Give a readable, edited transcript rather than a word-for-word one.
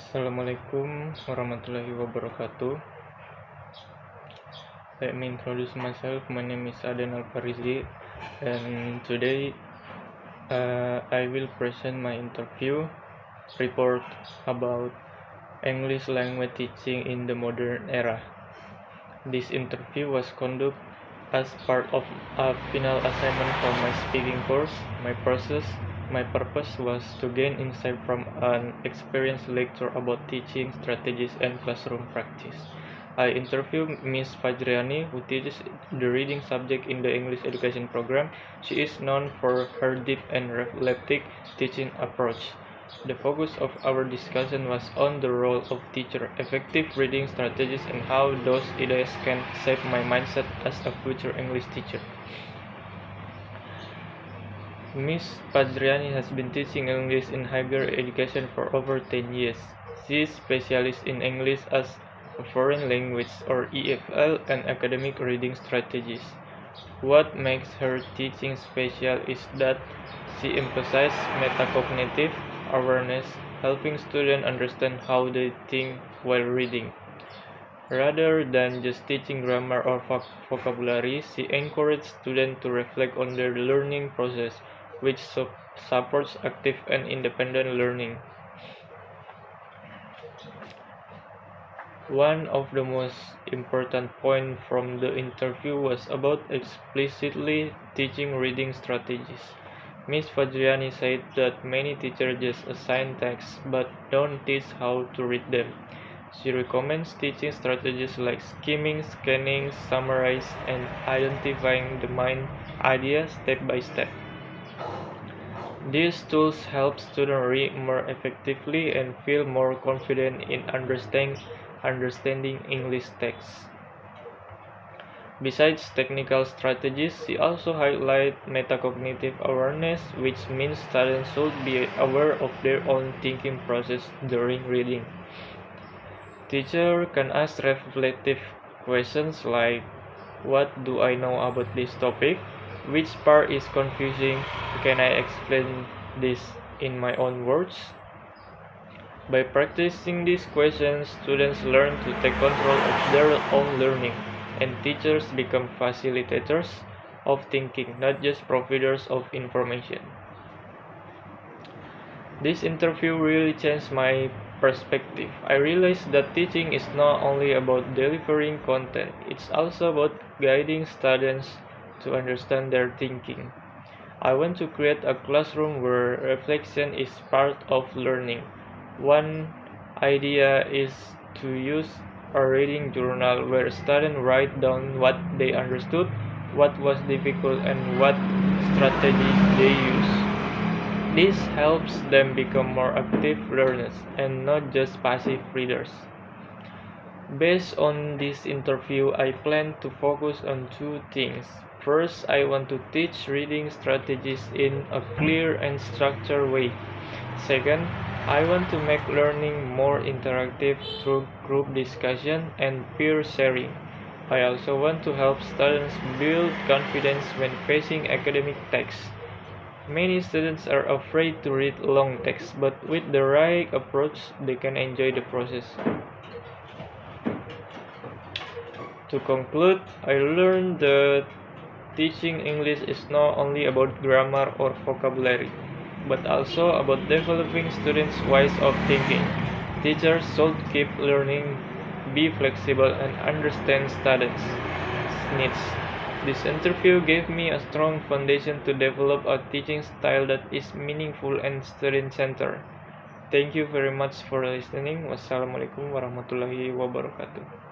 Assalamualaikum warahmatullahi wabarakatuh. Let me introduce myself. My name is Aden Alfarizi, and today I will present my interview report about English language teaching in the modern era. This interview was conducted as part of a final assignment for my speaking course. My purpose was to gain insight from an experienced lecturer about teaching strategies and classroom practice. I interviewed Ms. Fajriani, who teaches the reading subject in the English education program. She is known for her deep and reflective teaching approach. The focus of our discussion was on the role of teacher, effective reading strategies, and how those ideas can shape my mindset as a future English teacher. Ms. Fajriani has been teaching English in higher education for over 10 years. She is specialist in English as a foreign language or EFL and academic reading strategies. What makes her teaching special is that she emphasizes metacognitive awareness, helping students understand how they think while reading. Rather than just teaching grammar or vocabulary, she encourages students to reflect on their learning process, which supports active and independent learning. One of the most important points from the interview was about explicitly teaching reading strategies. Ms. Fajriani said that many teachers just assign texts but don't teach how to read them. She recommends teaching strategies like skimming, scanning, summarize, and identifying the main ideas step by step. These tools help students read more effectively and feel more confident in understanding English texts. Besides technical strategies, she also highlights metacognitive awareness, which means students should be aware of their own thinking process during reading. Teachers can ask reflective questions like, "What do I know about this topic? Which part is confusing? Can I explain this in my own words?" By practicing these questions, students learn to take control of their own learning, and teachers become facilitators of thinking, not just providers of information. This interview really changed my perspective. I realized that teaching is not only about delivering content, it's also about guiding students to understand their thinking. I want to create a classroom where reflection is part of learning. One idea is to use a reading journal where students write down what they understood, what was difficult, and what strategy they use. This helps them become more active learners and not just passive readers. Based on this interview, I plan to focus on two things. First, I want to teach reading strategies in a clear and structured way. Second, I want to make learning more interactive through group discussion and peer sharing. I also want to help students build confidence when facing academic texts. Many students are afraid to read long texts, but with the right approach, they can enjoy the process. To conclude, I learned that teaching English is not only about grammar or vocabulary, but also about developing students' ways of thinking. Teachers should keep learning, be flexible, and understand students' needs. This interview gave me a strong foundation to develop a teaching style that is meaningful and student-centered. Thank you very much for listening. Wassalamualaikum warahmatullahi wabarakatuh.